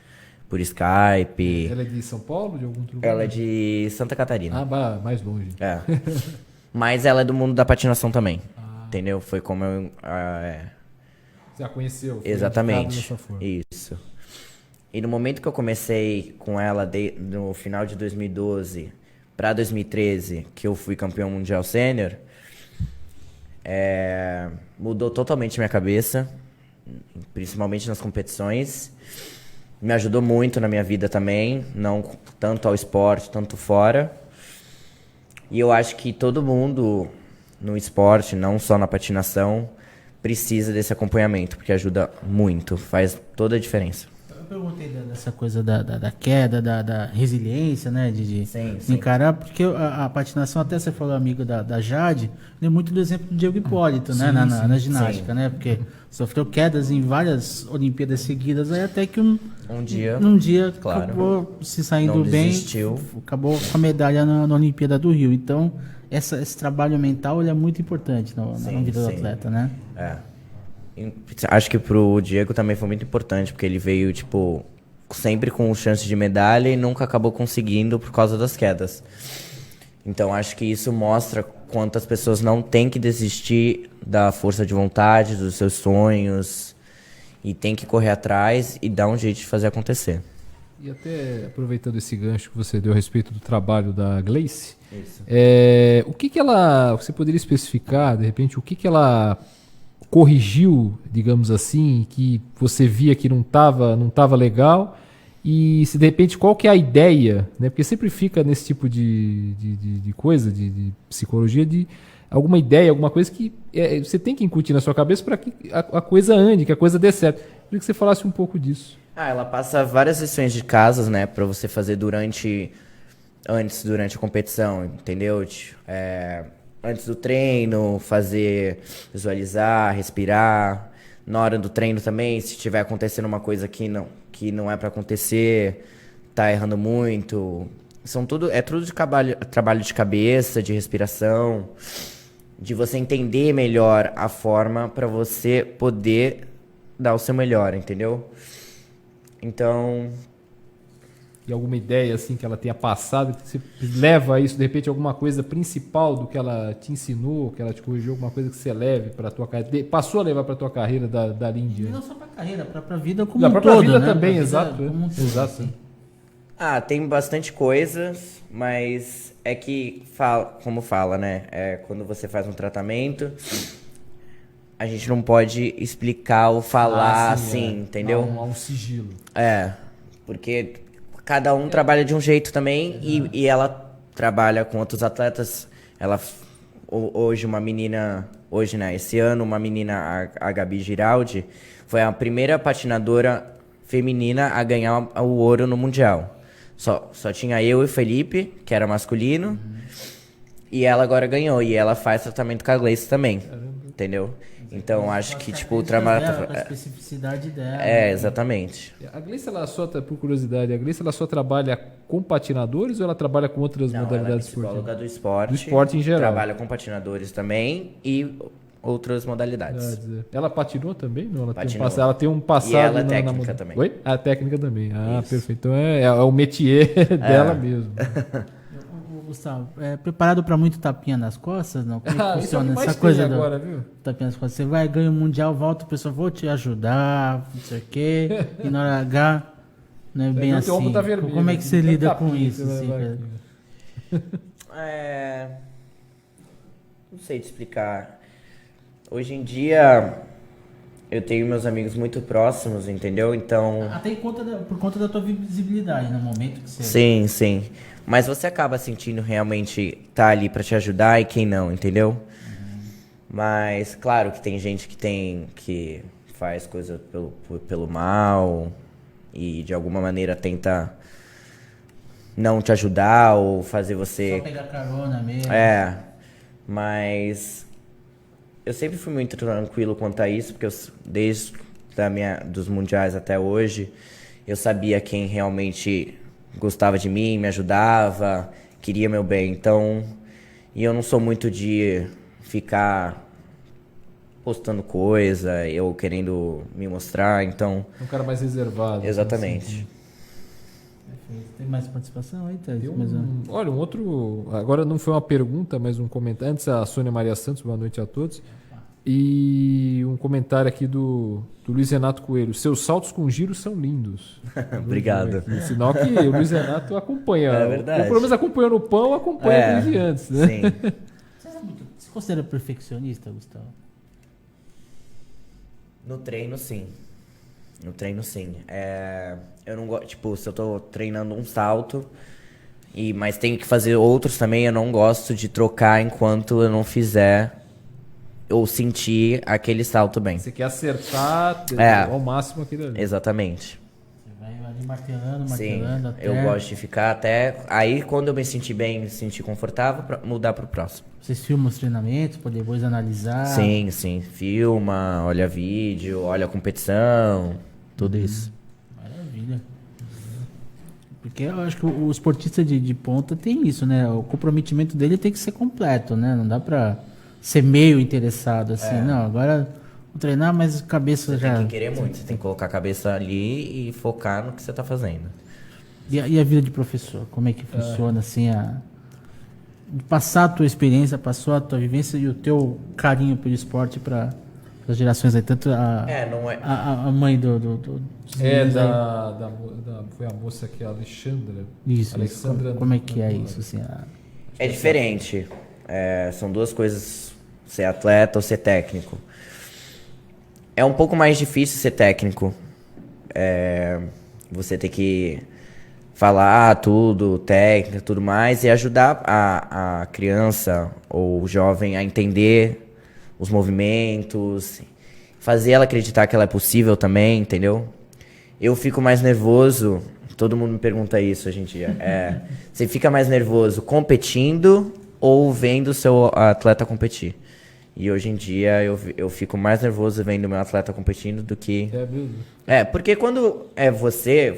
por Skype. Ela é de São Paulo, de algum outro lugar? Ela é de Santa Catarina. Mais longe. Mas ela é do mundo da patinação também. Entendeu? Foi como eu... Você a conheceu? Exatamente. Isso. E no momento que eu comecei com ela, no final de 2012 para 2013, que eu fui campeão mundial sênior, mudou totalmente minha cabeça, principalmente nas competições. Me ajudou muito na minha vida também, não tanto ao esporte, tanto fora. E eu acho que todo mundo no esporte, não só na patinação, precisa desse acompanhamento, porque ajuda muito, faz toda a diferença. Eu perguntei dessa coisa da queda, da resiliência, né? De Sim. encarar, porque a patinação, até você falou amigo da Jade, é muito do exemplo do Diego Hipólito, né? Na ginástica, né? Porque sofreu quedas em várias Olimpíadas seguidas, aí até que um dia claro, acabou se saindo não bem, desistiu. acabou com a medalha na Olimpíada do Rio. Então, esse trabalho mental ele é muito importante na vida do atleta, né? Acho que pro Diego também foi muito importante, porque ele veio, tipo, sempre com chance de medalha e nunca acabou conseguindo por causa das quedas. Então acho que isso mostra quantas pessoas não têm que desistir da força de vontade, dos seus sonhos, e tem que correr atrás e dar um jeito de fazer acontecer. E até aproveitando esse gancho que você deu a respeito do trabalho da Gleice, o que ela, você poderia especificar, de repente, o que ela corrigiu, digamos assim, que você via que não tava legal, e se de repente qual que é a ideia, né? Porque sempre fica nesse tipo de coisa, de psicologia, de alguma ideia, alguma coisa que você tem que incutir na sua cabeça para que a coisa ande, que a coisa dê certo. Eu queria que você falasse um pouco disso. Ela passa várias lições de casas, né, para você fazer durante a competição, entendeu? Antes do treino, visualizar, respirar. Na hora do treino também, se tiver acontecendo uma coisa que não é para acontecer, tá errando muito. É tudo de trabalho de cabeça, de respiração, de você entender melhor a forma para você poder dar o seu melhor, entendeu? Então... E alguma ideia assim que ela tenha passado, que você leva isso, de repente, alguma coisa principal do que ela te ensinou, que ela te corrigiu, alguma coisa que você leve para tua carreira, passou a levar para tua carreira dali em diante? Não só para a carreira, para a vida como um todo, pra vida né? também, exato. Exato. Assim. Tem bastante coisas, mas é que, como fala, né? Quando você faz um tratamento, a gente não pode explicar ou falar assim, entendeu? Há um sigilo. Porque cada um trabalha de um jeito também, e ela trabalha com outros atletas. Esse ano, uma menina, a Gabi Giraldi, foi a primeira patinadora feminina a ganhar o ouro no Mundial. Só tinha eu e o Felipe, que era masculino, e ela agora ganhou. E ela faz tratamento com a Gleice também, entendeu? Então acho que, tipo, o trabalho... A especificidade dela. Exatamente. A Gleice, por curiosidade, ela só trabalha com patinadores ou ela trabalha com outras modalidades esportivas? Ela é psicóloga do esporte. Do esporte em geral. Trabalha com patinadores também e outras modalidades. Ela patinou também? Não, Patinou. Ela tem um passado... E ela é técnica também. Oi? A técnica também. Isso. Perfeito. Então é o métier dela mesmo. Gustavo, preparado para muito tapinha nas costas? Não? Como é que funciona isso é o que essa coisa agora, viu? Tapinha nas costas? Você vai, ganha o Mundial, volta, o pessoal, vou te ajudar, não sei o quê, e na hora H, não é bem assim. Tá vermelho, como é que você lida tapinha, com isso? Assim, Não sei te explicar. Hoje em dia, eu tenho meus amigos muito próximos, entendeu? Então... Até por conta da tua visibilidade, no momento que você... Sim. Mas você acaba sentindo realmente tá ali pra te ajudar e quem não, entendeu? Mas, claro que tem gente que faz coisa pelo mal e de alguma maneira tenta não te ajudar ou fazer você... Só pegar carona mesmo. Mas eu sempre fui muito tranquilo quanto a isso, porque desde dos mundiais até hoje, eu sabia quem realmente gostava de mim, me ajudava, queria meu bem. Então, e eu não sou muito de ficar postando coisa, eu querendo me mostrar, então... Um cara mais reservado. Exatamente. Assim. Tem mais participação aí, Thais? Olha, um outro... Agora não foi uma pergunta, mas um comentário. Antes a Sônia Maria Santos, boa noite a todos. E um comentário aqui do Luiz Renato Coelho. Seus saltos com giro são lindos. Obrigado. Sinal que o Luiz Renato acompanha. É verdade. Pelo menos acompanhou no pão, acompanha desde antes. Né? Sim. Você considera perfeccionista, Gustavo? No treino, sim. Eu não gosto, tipo, se eu tô treinando um salto, mas tenho que fazer outros também, eu não gosto de trocar enquanto eu não fizer ou sentir aquele salto bem. Você quer acertar ao máximo aquilo ali. Exatamente. Ali martelando Sim, até... eu gosto de ficar até... Aí, quando eu me sentir bem, me sentir confortável, pra mudar pro próximo. Vocês filmam os treinamentos, pra depois analisar? Sim. Filma, olha vídeo, olha a competição, tudo isso. Maravilha. Porque eu acho que o esportista de ponta tem isso, né? O comprometimento dele tem que ser completo, né? Não dá pra ser meio interessado, assim. Não, agora vou treinar, mas a cabeça já... Tem que querer muito, você tem que colocar a cabeça ali e focar no que você tá fazendo. E a vida de professor? Como é que funciona, assim, passar a tua experiência, passou a tua vivência e o teu carinho pelo esporte para as gerações aí, tanto a mãe dos meninos aí. Foi a moça aqui, a Alexandra. Isso, Alexandra, como é que é isso, assim? É diferente. São duas coisas, ser atleta ou ser técnico. É um pouco mais difícil ser técnico. Você tem que falar tudo, técnica, tudo mais, e ajudar a criança ou o jovem a entender os movimentos, fazer ela acreditar que ela é possível também, entendeu? Eu fico mais nervoso, todo mundo me pergunta isso hoje em dia, você fica mais nervoso competindo ou vendo o seu atleta competir? E hoje em dia eu fico mais nervoso vendo meu atleta competindo do que... porque quando é você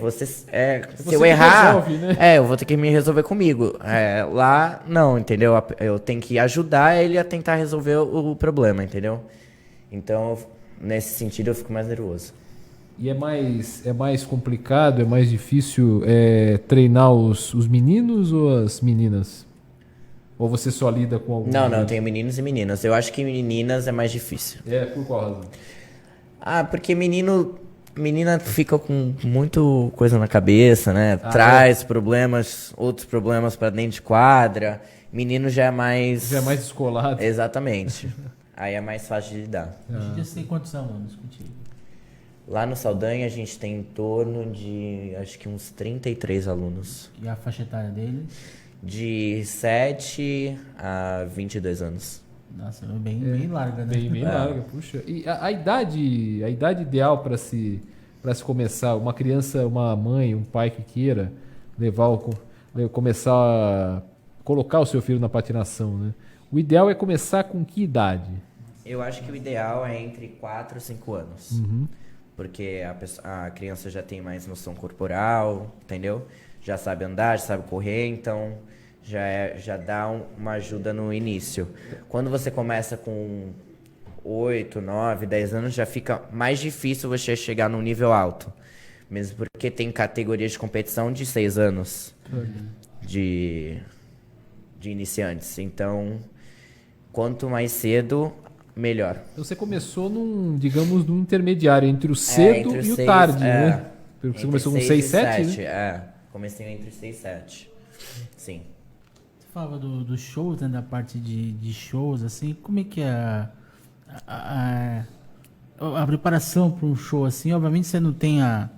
se eu errar, resolve, né? Eu vou ter que me resolver comigo. Lá, não, entendeu? Eu tenho que ajudar ele a tentar resolver o problema, entendeu? Então, nesse sentido, eu fico mais nervoso. E é mais complicado, é mais difícil treinar os meninos ou as meninas? Ou você só lida com algum? Não, tenho meninos e meninas. Eu acho que meninas é mais difícil. Por qual razão? Porque menina fica com muito coisa na cabeça, né? Traz problemas, outros problemas pra dentro de quadra. Menino já é mais... Já é mais descolado. Exatamente. Aí é mais fácil de lidar. Hoje em dia você tem quantos alunos contigo? Lá no Saldanha a gente tem em torno de, acho que uns 33 alunos. E a faixa etária deles? De 7 a 22 anos. Nossa, bem larga, né? Bem larga, puxa. E a idade ideal para se começar, uma criança, uma mãe, um pai que queira começar a colocar o seu filho na patinação, né? O ideal é começar com que idade? Eu acho que o ideal é entre 4 e 5 anos. Uhum. Porque a criança já tem mais noção corporal, entendeu? Já sabe andar, já sabe correr, então já dá uma ajuda no início. Quando você começa com 8, 9, 10 anos, já fica mais difícil você chegar num nível alto. Mesmo porque tem categorias de competição de 6 anos de iniciantes. Então, quanto mais cedo, melhor. Então você começou num intermediário, entre o cedo e o tarde, né? Porque você começou com 6, 7, né? Comecei entre 6 e 7. Sim. Você falava do shows, né? Da parte de shows, assim. Como é que é a preparação para um show, assim? Obviamente você não tem a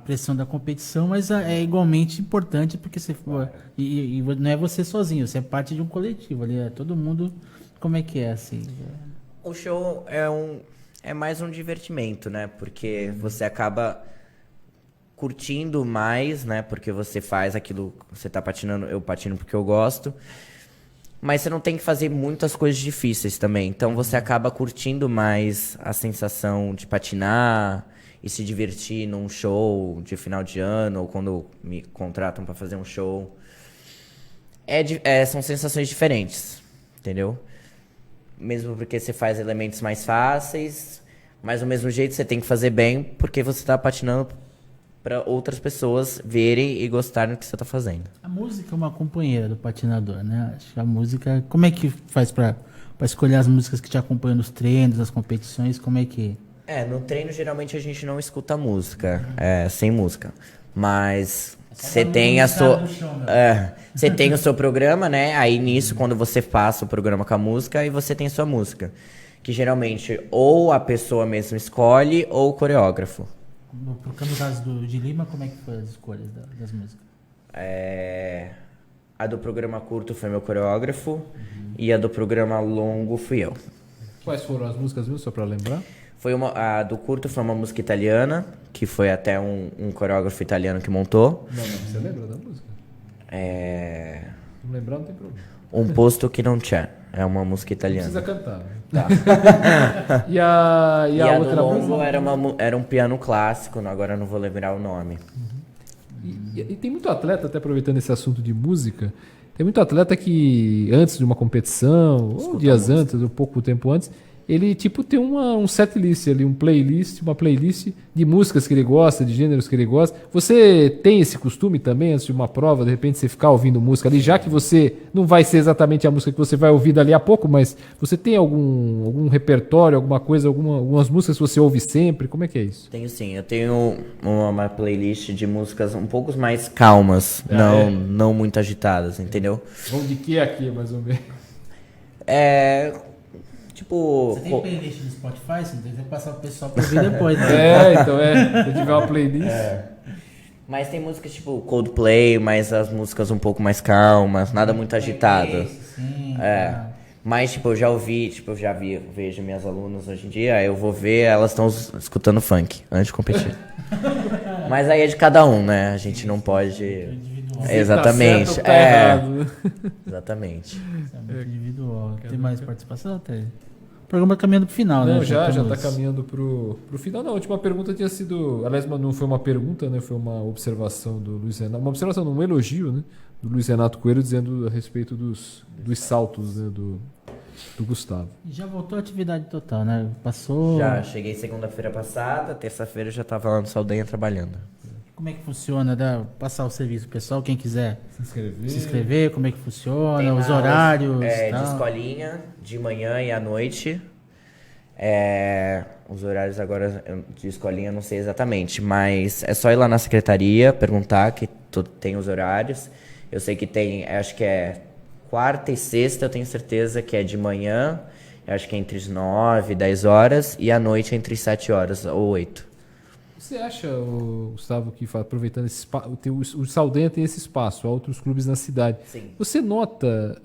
pressão da competição, mas é igualmente importante porque você e não é você sozinho, você é parte de um coletivo ali, todo mundo. Como é que é, assim? O show é mais um divertimento, né? Porque você acaba curtindo mais, né? Porque você faz aquilo, você tá patinando, eu patino porque eu gosto. Mas você não tem que fazer muitas coisas difíceis também. Então você acaba curtindo mais a sensação de patinar e se divertir num show de final de ano ou quando me contratam para fazer um show. São sensações diferentes, entendeu? Mesmo porque você faz elementos mais fáceis, mas do mesmo jeito você tem que fazer bem porque você está patinando para outras pessoas verem e gostarem do que você está fazendo. A música é uma companheira do patinador, né? Acho que a música... Como é que faz para escolher as músicas que te acompanham nos treinos, nas competições? Como é que... No treino geralmente a gente não escuta música, sem música. Mas você tem a sua... Você tem o seu programa, né? Aí nisso, quando você passa o programa com a música, aí você tem sua música. Que geralmente ou a pessoa mesmo escolhe ou o coreógrafo. No caso de Lima, como é que foi as escolhas das músicas? A do programa curto foi meu coreógrafo e a do programa longo fui eu. Quais foram as músicas, viu? Só pra lembrar? A do curto foi uma música italiana, que foi até um coreógrafo italiano que montou. Não, você lembra da música? Não lembrar, não tem problema. Um posto que não c'è. É uma música italiana. Não precisa cantar. Tá. e a outra do música? Longo era um piano clássico, agora eu não vou lembrar o nome. E tem muito atleta, até aproveitando esse assunto de música, tem muito atleta que antes de uma competição, ou dias antes, ou pouco tempo antes, ele tipo tem um set list ali, uma playlist de músicas que ele gosta, de gêneros que ele gosta. Você tem esse costume também, antes de uma prova, de repente você ficar ouvindo música ali, já que você não vai ser exatamente a música que você vai ouvir dali a pouco, mas você tem algum repertório, alguma coisa, algumas músicas que você ouve sempre? Como é que é isso? Tenho sim, eu tenho uma playlist de músicas um pouco mais calmas, não muito agitadas, entendeu? Vamos de que a que, mais ou menos? Tipo... Você tem playlist no Spotify? Você tem que passar pro pessoal pra ouvir depois, né? Então se tiver uma playlist... Mas tem músicas tipo Coldplay, mas as músicas um pouco mais calmas, nada muito agitado. Sim, Mas, tipo, vejo minhas alunas hoje em dia, aí eu vou ver, elas estão escutando funk antes de competir. Mas aí é de cada um, né? A gente não pode... Exatamente. Tá certo, tá errado. Exatamente. É muito individual. Tem mais participação, até? O programa caminhando pro final, né? Não, já tá caminhando pro final. Não, a última pergunta tinha sido... Aliás, não foi uma pergunta, né? Foi uma observação do Luiz Renato. Uma observação, um elogio, né? Do Luiz Renato Coelho, dizendo a respeito dos saltos, né? Do Gustavo. E já voltou à atividade total, né? Passou... Já, cheguei segunda-feira passada, terça-feira eu já tava lá no Saldanha trabalhando. Como é que funciona, né? Passar o serviço pro pessoal, quem quiser Se inscrever, como é que funciona, Tem os lá horários, de tal. escolinha, de manhã e à noite. Os horários agora de escolinha eu não sei exatamente, mas é só ir lá na secretaria, perguntar que tem os horários. Eu sei que tem, acho que é quarta e sexta, eu tenho certeza que é de manhã, eu acho que é entre as 9 e 10 horas, e à noite entre 7 horas ou 8. Você acha, Gustavo, que aproveitando esse espaço, o Saldanha tem esse espaço, há outros clubes na cidade. Sim. Você nota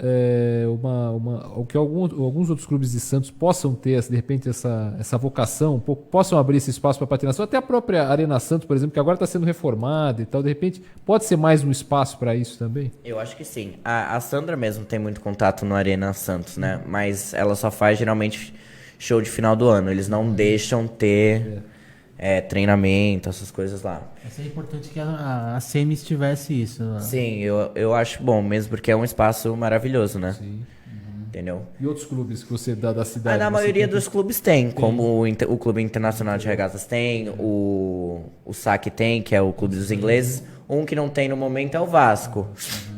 que alguns outros clubes de Santos possam ter, de repente, essa vocação, possam abrir esse espaço para a patinação? Até a própria Arena Santos, por exemplo, que agora está sendo reformada e tal, de repente, pode ser mais um espaço para isso também? Eu acho que sim. A Sandra mesmo tem muito contato no Arena Santos, né? Mas ela só faz, geralmente, show de final do ano. Eles não deixam ter... treinamento, essas coisas lá. Seria importante que a SEMIS tivesse isso. Sim, eu acho bom, mesmo porque é um espaço maravilhoso, né? Sim. Entendeu? E outros clubes que você dá da cidade? Na maioria dos clubes tem, como o Clube Internacional de Regatas tem, o SAC tem, que é o Clube dos Ingleses. Um que não tem no momento é o Vasco,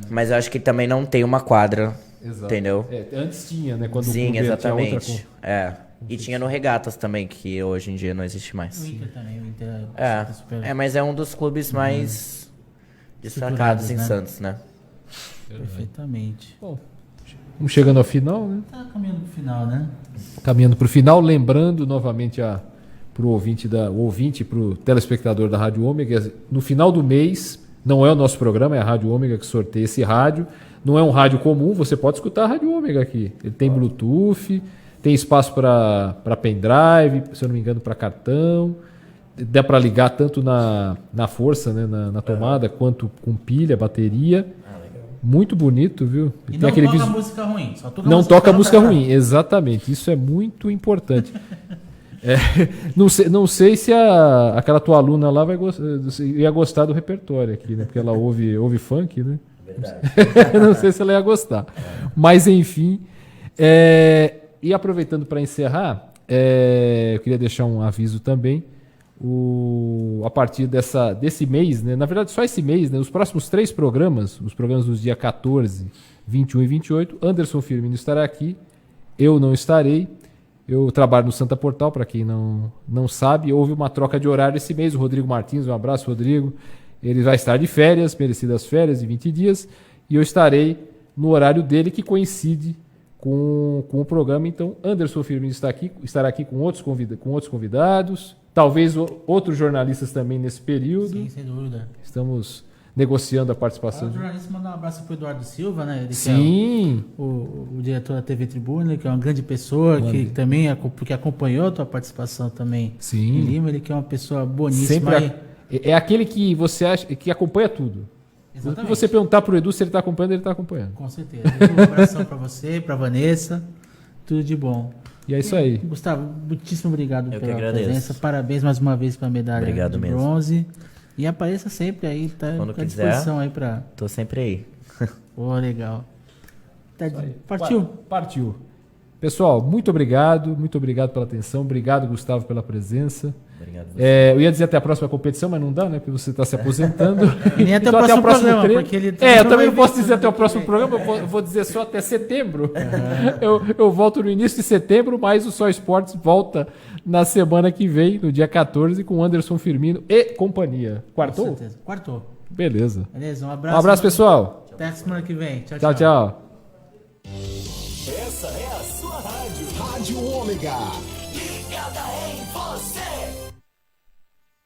mas eu acho que também não tem uma quadra, Exato. Entendeu? Antes tinha, né? Quando Sim, o clube exatamente. tinha outra... E tinha no Regatas também, que hoje em dia não existe mais. O Inter também, o Inter Mas é um dos clubes mais destacados em né? Santos, né? Perfeitamente. Bom, vamos chegando ao final, né? Tá caminhando pro final, né? Caminhando para o final, lembrando novamente para o ouvinte, para o telespectador da Rádio Ômega, no final do mês, não é o nosso programa, é a Rádio Ômega que sorteia esse rádio. Não é um rádio comum, você pode escutar a Rádio Ômega aqui. Ele tem Bluetooth, tem espaço para pendrive, se eu não me engano, para cartão. Dá para ligar tanto na força, né, na tomada, quanto com pilha, bateria. Muito bonito, viu? E tem não aquele toca música ruim. Só toca não música toca boa. música ruim, exatamente. Isso é muito importante. Não sei se aquela tua aluna lá ia gostar do repertório aqui, né? Porque ela ouve funk, né? Verdade. Não sei se ela ia gostar. Mas, enfim. E aproveitando para encerrar, eu queria deixar um aviso também. A partir desse mês, né? Na verdade, só esse mês, né? Os próximos 3 programas, os programas dos dias 14, 21 e 28, Anderson Firmino estará aqui. Eu não estarei. Eu trabalho no Santa Portal, para quem não sabe. Houve uma troca de horário esse mês. O Rodrigo Martins, um abraço, Rodrigo. Ele vai estar de férias, merecidas férias de 20 dias. E eu estarei no horário dele, que coincide com o programa. Então, Anderson Firmino estará aqui com outros convidados. Talvez outros jornalistas também nesse período. Sim, sem dúvida. Estamos negociando a participação. O jornalista mandar um abraço pro Eduardo Silva, né? Ele Sim. Que é o diretor da TV Tribuna, que é uma grande pessoa, que também que acompanhou a tua participação também Sim. em Lima. Ele que é uma pessoa boníssima. Sempre é aquele que você acha que acompanha tudo. Exatamente. Se você perguntar pro Edu se ele está acompanhando, ele está acompanhando. Com certeza. Um abração para você, para Vanessa. Tudo de bom. E é isso aí. Gustavo, muitíssimo obrigado Eu que pela agradeço. presença. Parabéns mais uma vez pela medalha Obrigado de mesmo. bronze. E apareça sempre aí, tá Quando à disposição aí para. Tô sempre aí. Pô, legal. Partiu. Partiu. Pessoal, muito obrigado pela atenção, obrigado, Gustavo, pela presença. Obrigado você. Eu ia dizer até a próxima competição, mas não dá, né? Porque você está se aposentando. E nem até Então, o próximo programa, treino. porque ele Eu também não posso vir, dizer até o próximo programa, eu vou dizer só até setembro. Eu volto no início de setembro, mas o Só Esportes volta na semana que vem, no dia 14, com Anderson Firmino e companhia. Quartou? Com certeza. Quartou. Beleza. Beleza, um abraço. Um abraço, pessoal. Até a semana que vem. Tchau, tchau. Essa é a sua rádio. Rádio Ômega.